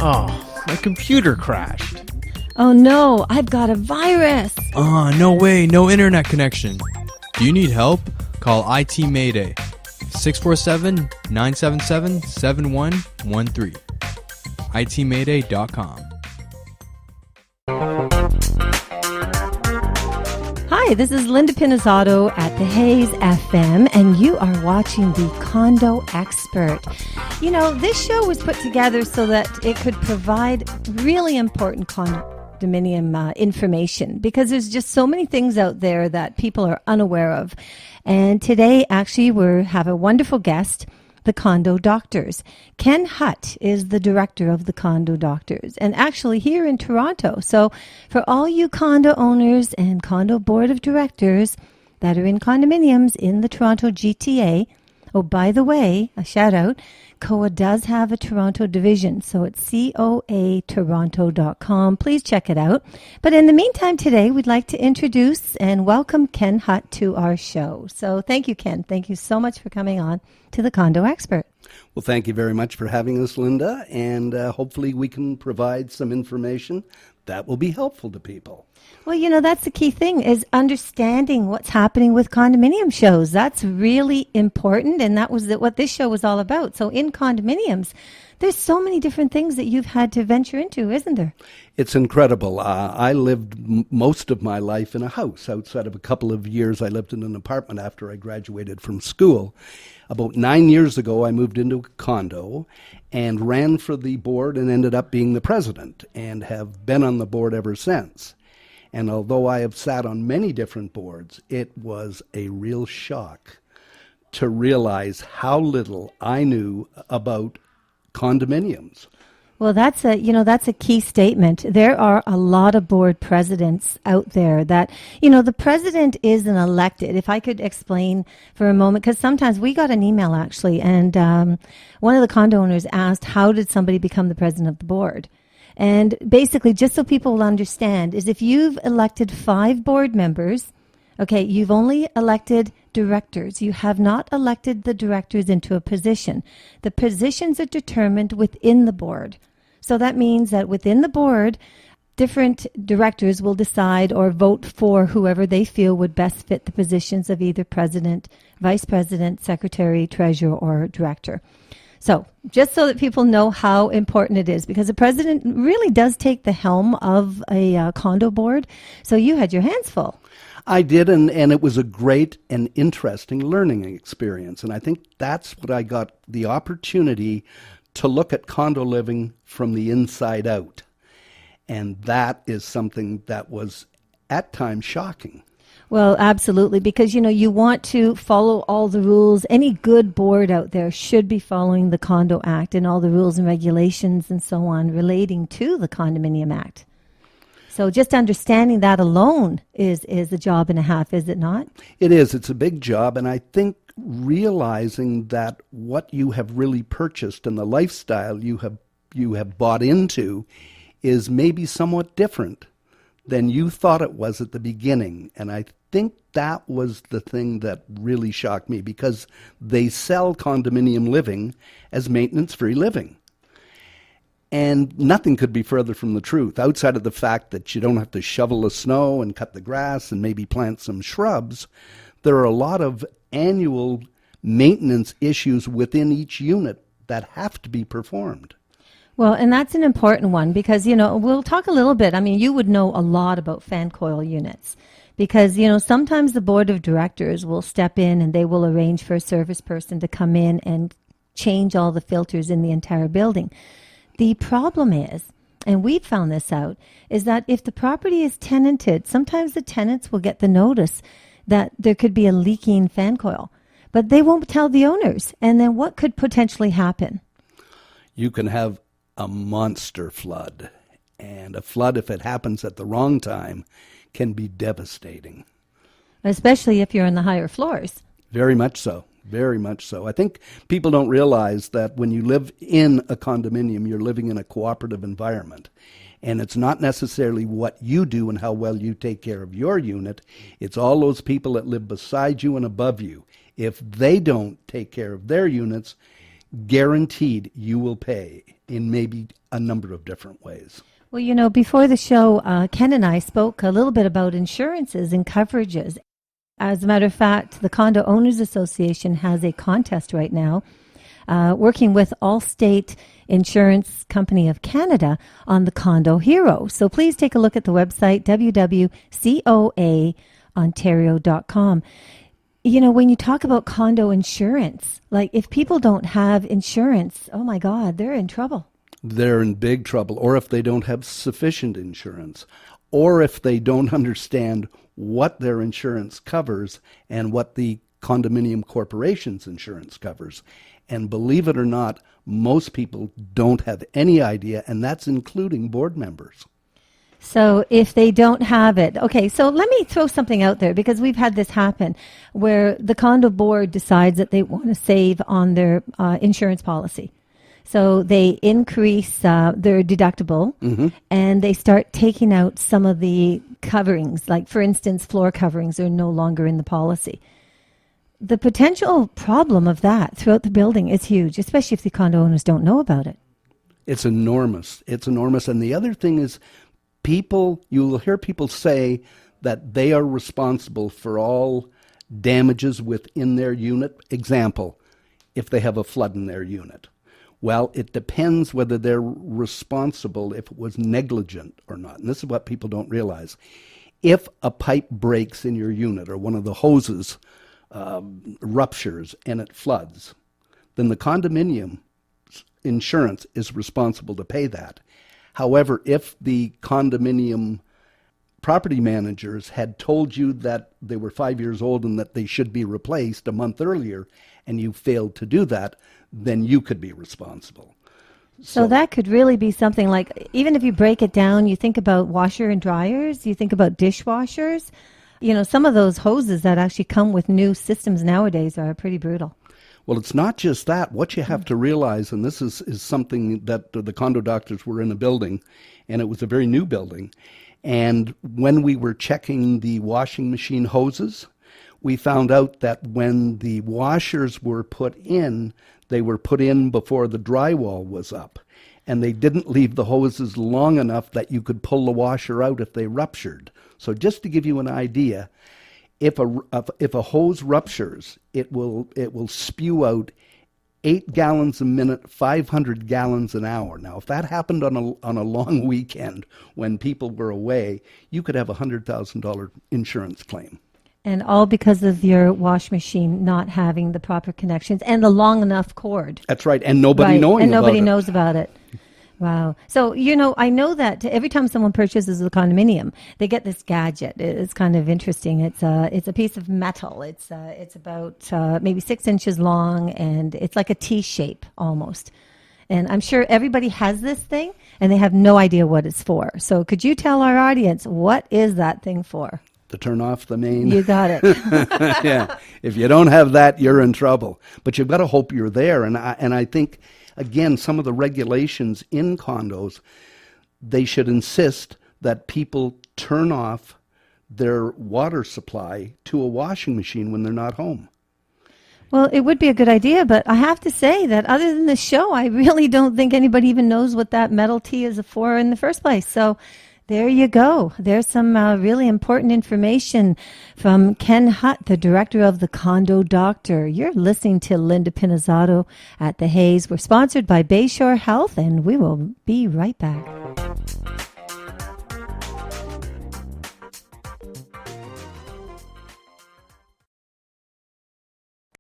Oh, my computer crashed. Oh no, I've got a virus. No way, no internet connection. Do you need help? Call IT Mayday. 647-977-7113. itmayday.com. Hi, this is Linda Pinizzotto at the Hayes FM, and you are watching the Condo Expert. You know, this show was put together so that it could provide really important condominium information, because there's just so many things out there that people are unaware of. And today, actually, we have a wonderful guest, the Condo Doctors. Ken Hutton is the director of the Condo Doctors, and actually here in Toronto. So for all you condo owners and condo board of directors that are in condominiums in the Toronto GTA, oh, by the way, a shout out, COA does have a Toronto division, so it's coatoronto.com. Please check it out. But in the meantime today, we'd like to introduce and welcome Ken Hutton to our show. So thank you, Ken. Thank you so much for coming on to the Condo Expert. Well, thank you very much for having us, Linda, and hopefully we can provide some information that will be helpful to people. Well, you know, that's the key thing, is understanding what's happening with condominium shows. That's really important, and that was what this show was all about. So in condominiums, there's so many different things that you've had to venture into, isn't there? It's incredible. I lived most of my life in a house. Outside of a couple of years, I lived in an apartment after I graduated from school. About 9 years ago, I moved into a condo and ran for the board and ended up being the president, and have been on the board ever since. And although I have sat on many different boards, it was a real shock to realize how little I knew about condominiums. Well, that's a key statement. There are a lot of board presidents out there that, the president is an elected. If I could explain for a moment, because sometimes we got an email actually, and one of the condo owners asked, how did somebody become the president of the board? And basically, just so people will understand, is if you've elected 5 board members, okay, you've only elected directors. You have not elected the directors into a position. The positions are determined within the board. So that means that within the board, different directors will decide or vote for whoever they feel would best fit the positions of either president, vice president, secretary, treasurer, or director. So just so that people know how important it is, because the president really does take the helm of a condo board. So you had your hands full. I did, and it was a great and interesting learning experience. And I think that's what I got the opportunity to look at condo living from the inside out. And that is something that was at times shocking. Well, absolutely, because, you want to follow all the rules. Any good board out there should be following the Condo Act and all the rules and regulations and so on relating to the Condominium Act. So just understanding that alone is a job and a half, is it not? It is. It's a big job, and I think realizing that what you have really purchased and the lifestyle you have bought into is maybe somewhat different than you thought it was at the beginning. And I think that was the thing that really shocked me, because they sell condominium living as maintenance-free living. And nothing could be further from the truth, outside of the fact that you don't have to shovel the snow and cut the grass and maybe plant some shrubs. There are a lot of annual maintenance issues within each unit that have to be performed. Well, and that's an important one, because, we'll talk a little bit. I mean, you would know a lot about fan coil units, because, sometimes the board of directors will step in and they will arrange for a service person to come in and change all the filters in the entire building. The problem is, and we've found this out, is that if the property is tenanted, sometimes the tenants will get the notice that there could be a leaking fan coil, but they won't tell the owners. And then what could potentially happen? You can have a monster flood, and a flood, if it happens at the wrong time, can be devastating. Especially if you're in the higher floors. Very much so. Very much so. I think people don't realize that when you live in a condominium, you're living in a cooperative environment. And it's not necessarily what you do and how well you take care of your unit. It's all those people that live beside you and above you. If they don't take care of their units, guaranteed you will pay. in maybe a number of different ways. Well, before the show, Ken and I spoke a little bit about insurances and coverages. As a matter of fact, the Condo Owners Association has a contest right now working with Allstate Insurance Company of Canada on the Condo Hero. So please take a look at the website, www.coaontario.com. When you talk about condo insurance, like if people don't have insurance, oh my God, they're in trouble. They're in big trouble, or if they don't have sufficient insurance, or if they don't understand what their insurance covers and what the condominium corporation's insurance covers. And believe it or not, most people don't have any idea, and that's including board members. So if they don't have it, okay, so let me throw something out there, because we've had this happen where the condo board decides that they want to save on their insurance policy. So they increase their deductible, and they start taking out some of the coverings. Like, for instance, floor coverings are no longer in the policy. The potential problem of that throughout the building is huge, especially if the condo owners don't know about it. It's enormous. It's enormous. And the other thing is, you will hear people say that they are responsible for all damages within their unit. Example, if they have a flood in their unit. Well, it depends whether they're responsible if it was negligent or not. And this is what people don't realize. If a pipe breaks in your unit or one of the hoses ruptures and it floods, then the condominium insurance is responsible to pay that. However, if the condominium property managers had told you that they were 5 years old and that they should be replaced a month earlier, and you failed to do that, then you could be responsible. So that could really be something like, even if you break it down, you think about washer and dryers, you think about dishwashers. Some of those hoses that actually come with new systems nowadays are pretty brutal. Well, it's not just that. What you have to realize, and this is something that the condo doctors were in a building, and it was a very new building. And when we were checking the washing machine hoses, we found out that when the washers were put in, they were put in before the drywall was up. And they didn't leave the hoses long enough that you could pull the washer out if they ruptured. So just to give you an idea, if a hose ruptures, it will spew out 8 gallons a minute, 500 gallons an hour. Now, if that happened on a long weekend when people were away, you could have a $100,000 insurance claim. And all because of your wash machine not having the proper connections and the long enough cord. That's right, and nobody knowing about it. And nobody knows about it. Wow. So, I know that every time someone purchases a condominium, they get this gadget. It's kind of interesting. It's a piece of metal. It's about maybe 6 inches long, and it's like a T shape almost. And I'm sure everybody has this thing, and they have no idea what it's for. So could you tell our audience, what is that thing for? To turn off the main. You got it. Yeah. If you don't have that, you're in trouble. But you've got to hope you're there. And I think, again, some of the regulations in condos, they should insist that people turn off their water supply to a washing machine when they're not home. Well, it would be a good idea, but I have to say that other than the show, I really don't think anybody even knows what that metal T is for in the first place. So there you go. There's some really important information from Ken Hutton, the director of the Condo Doctor. You're listening to Linda Pinizzotto at The Hayes. We're sponsored by Bayshore Health, and we will be right back.